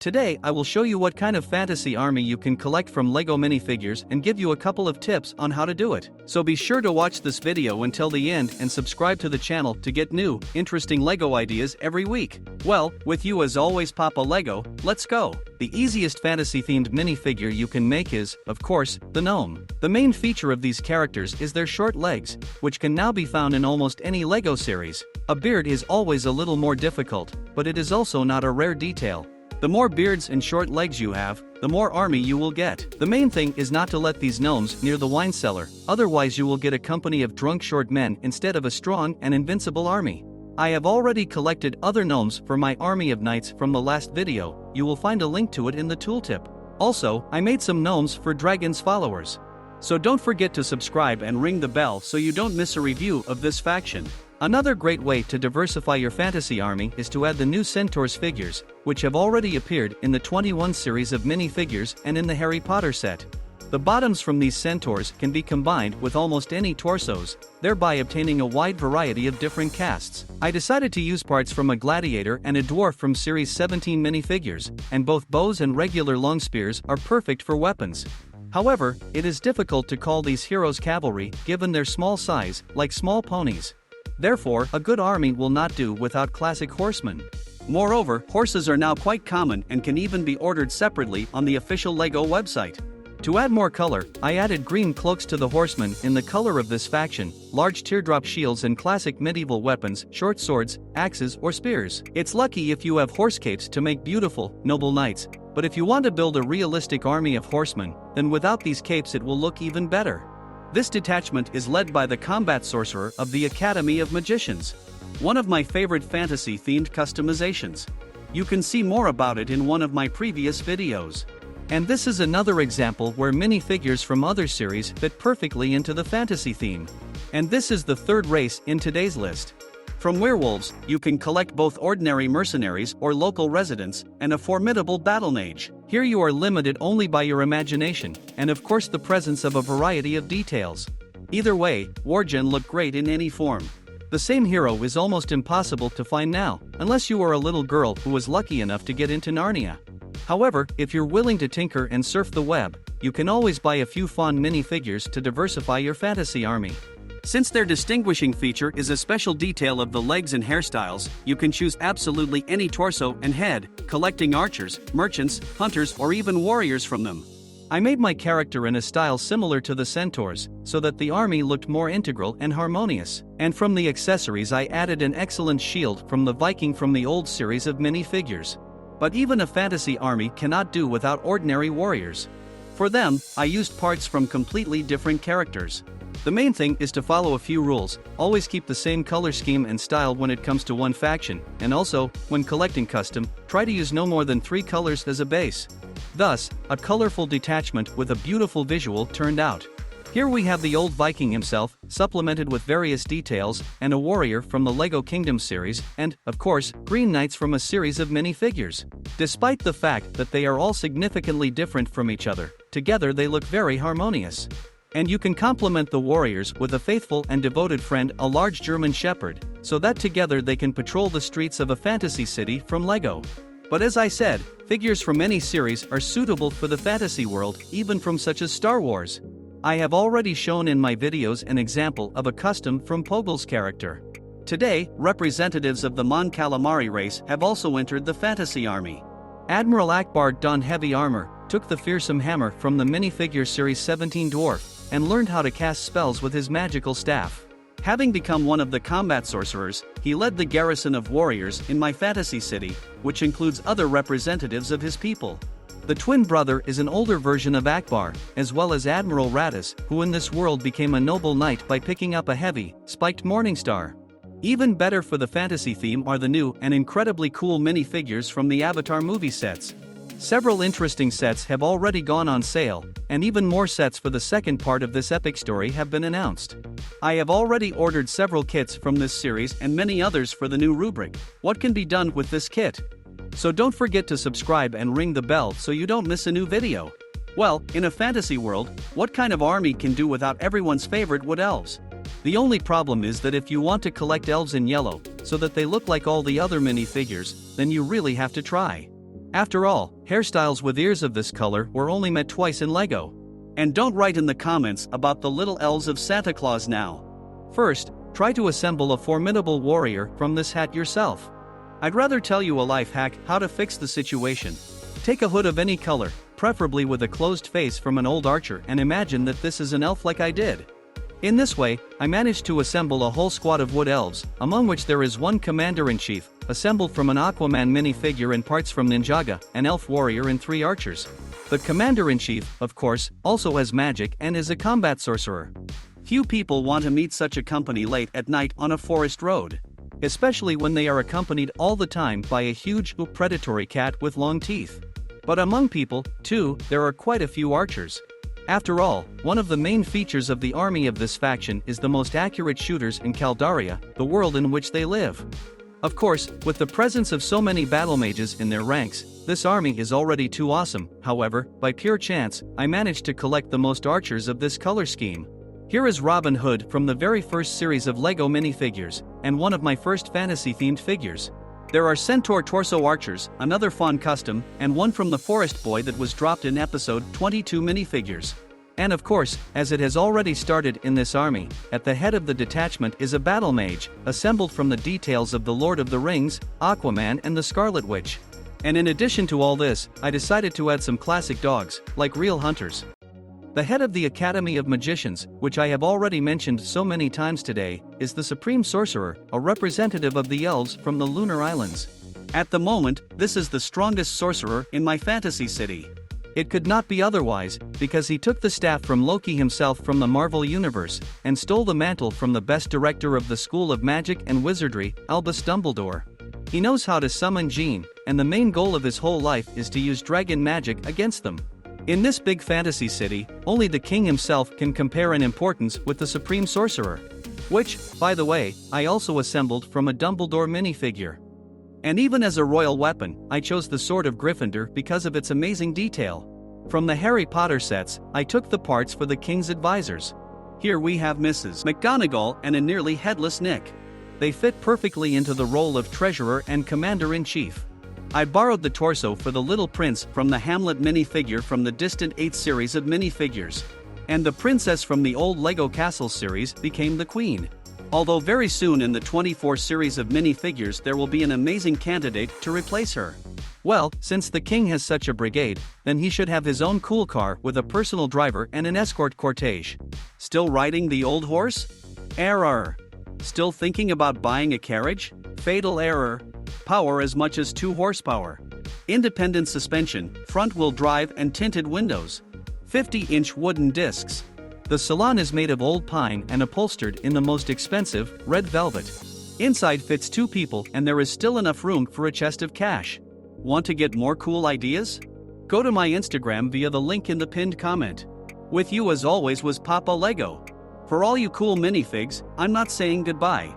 Today I will show you what kind of fantasy army you can collect from LEGO minifigures and give you a couple of tips on how to do it. So be sure to watch this video until the end and subscribe to the channel to get new, interesting LEGO ideas every week. Well, with you as always Papa LEGO, let's go! The easiest fantasy-themed minifigure you can make is, of course, the gnome. The main feature of these characters is their short legs, which can now be found in almost any LEGO series. A beard is always a little more difficult, but it is also not a rare detail. The more beards and short legs you have, the more army you will get. The main thing is not to let these gnomes near the wine cellar, otherwise you will get a company of drunk short men instead of a strong and invincible army. I have already collected other gnomes for my army of knights from the last video, you will find a link to it in the tooltip. Also, I made some gnomes for dragons followers. So don't forget to subscribe and ring the bell so you don't miss a review of this faction. Another great way to diversify your fantasy army is to add the new Centaurs figures, which have already appeared in the 21 series of minifigures and in the Harry Potter set. The bottoms from these Centaurs can be combined with almost any torsos, thereby obtaining a wide variety of different casts. I decided to use parts from a gladiator and a dwarf from series 17 minifigures, and both bows and regular long spears are perfect for weapons. However, it is difficult to call these heroes cavalry given their small size, like small ponies. Therefore, a good army will not do without classic horsemen. Moreover, horses are now quite common and can even be ordered separately on the official LEGO website. To add more color, I added green cloaks to the horsemen in the color of this faction, large teardrop shields and classic medieval weapons, short swords, axes or spears. It's lucky if you have horse capes to make beautiful, noble knights, but if you want to build a realistic army of horsemen, then without these capes it will look even better. This detachment is led by the combat sorcerer of the Academy of Magicians. One of my favorite fantasy-themed customizations. You can see more about it in one of my previous videos. And this is another example where minifigures from other series fit perfectly into the fantasy theme. And this is the third race in today's list. From werewolves, you can collect both ordinary mercenaries or local residents, and a formidable battle mage. Here you are limited only by your imagination, and of course the presence of a variety of details. Either way, Wargen look great in any form. The same hero is almost impossible to find now, unless you are a little girl who was lucky enough to get into Narnia. However, if you're willing to tinker and surf the web, you can always buy a few fun minifigures to diversify your fantasy army. Since their distinguishing feature is a special detail of the legs and hairstyles, you can choose absolutely any torso and head, collecting archers, merchants, hunters or even warriors from them. I made my character in a style similar to the Centaurs, so that the army looked more integral and harmonious. And from the accessories I added an excellent shield from the Viking from the old series of minifigures. But even a fantasy army cannot do without ordinary warriors. For them, I used parts from completely different characters. The main thing is to follow a few rules, always keep the same color scheme and style when it comes to one faction, and also, when collecting custom, try to use no more than 3 colors as a base. Thus, a colorful detachment with a beautiful visual turned out. Here we have the old Viking himself, supplemented with various details, and a warrior from the LEGO Kingdom series, and, of course, green knights from a series of minifigures. Despite the fact that they are all significantly different from each other, together they look very harmonious. And you can complement the warriors with a faithful and devoted friend, a large German shepherd, so that together they can patrol the streets of a fantasy city from LEGO. But as I said, figures from any series are suitable for the fantasy world, even from such as Star Wars. I have already shown in my videos an example of a custom from Pogel's character. Today, representatives of the Mon Calamari race have also entered the fantasy army. Admiral Akbar donned heavy armor, took the fearsome hammer from the minifigure series 17 dwarf, and learned how to cast spells with his magical staff. Having become one of the combat sorcerers, he led the garrison of warriors in my fantasy city, which includes other representatives of his people. The twin brother is an older version of Akbar, as well as Admiral Radis, who in this world became a noble knight by picking up a heavy, spiked morningstar. Even better for the fantasy theme are the new and incredibly cool minifigures from the Avatar movie sets. Several interesting sets have already gone on sale, and even more sets for the second part of this epic story have been announced. I have already ordered several kits from this series and many others for the new rubric, What Can Be Done with This Kit? So don't forget to subscribe and ring the bell so you don't miss a new video. Well, in a fantasy world, what kind of army can do without everyone's favorite wood elves? The only problem is that if you want to collect elves in yellow, so that they look like all the other minifigures, then you really have to try. After all, hairstyles with ears of this color were only met twice in LEGO. And don't write in the comments about the little elves of Santa Claus now. First, try to assemble a formidable warrior from this hat yourself. I'd rather tell you a life hack how to fix the situation. Take a hood of any color, preferably with a closed face from an old archer, and imagine that this is an elf like I did. In this way, I managed to assemble a whole squad of wood elves, among which there is one commander-in-chief, assembled from an Aquaman minifigure and parts from Ninjaga, an elf warrior and 3 archers. The commander-in-chief, of course, also has magic and is a combat sorcerer. Few people want to meet such a company late at night on a forest road. Especially when they are accompanied all the time by a huge, predatory cat with long teeth. But among people, too, there are quite a few archers. After all, one of the main features of the army of this faction is the most accurate shooters in Caldaria, the world in which they live. Of course, with the presence of so many battle mages in their ranks, this army is already too awesome. However, by pure chance, I managed to collect the most archers of this color scheme. Here is Robin Hood from the very first series of LEGO minifigures, and one of my first fantasy-themed figures. There are Centaur torso archers, another Fawn custom, and one from the Forest Boy that was dropped in episode 22 minifigures. And of course, as it has already started in this army, at the head of the detachment is a battle mage, assembled from the details of the Lord of the Rings, Aquaman and the Scarlet Witch. And in addition to all this, I decided to add some classic dogs, like real hunters. The head of the Academy of Magicians, which I have already mentioned so many times today, is the Supreme Sorcerer, a representative of the elves from the Lunar Islands. At the moment, this is the strongest sorcerer in my fantasy city. It could not be otherwise, because he took the staff from Loki himself from the Marvel Universe, and stole the mantle from the best director of the School of Magic and Wizardry, Albus Dumbledore. He knows how to summon Jean, and the main goal of his whole life is to use dragon magic against them. In this big fantasy city, only the king himself can compare in importance with the Supreme Sorcerer. Which, by the way, I also assembled from a Dumbledore minifigure. And even as a royal weapon, I chose the Sword of Gryffindor because of its amazing detail. From the Harry Potter sets, I took the parts for the king's advisors. Here we have Mrs. McGonagall and a nearly headless Nick. They fit perfectly into the role of treasurer and commander-in-chief. I borrowed the torso for the little prince from the Hamlet minifigure from the distant 8th series of minifigures. And the princess from the old LEGO Castle series became the queen. Although very soon in the 24 series of minifigures there will be an amazing candidate to replace her. Well, since the king has such a brigade, then he should have his own cool car with a personal driver and an escort cortege. Still riding the old horse? Error. Still thinking about buying a carriage? Fatal error. Power as much as 2 horsepower. Independent suspension, front-wheel drive and tinted windows. 50-inch wooden discs. The salon is made of old pine and upholstered in the most expensive, red velvet. Inside fits 2 people and there is still enough room for a chest of cash. Want to get more cool ideas? Go to my Instagram via the link in the pinned comment. With you as always was Papa Lego. For all you cool minifigs, I'm not saying goodbye.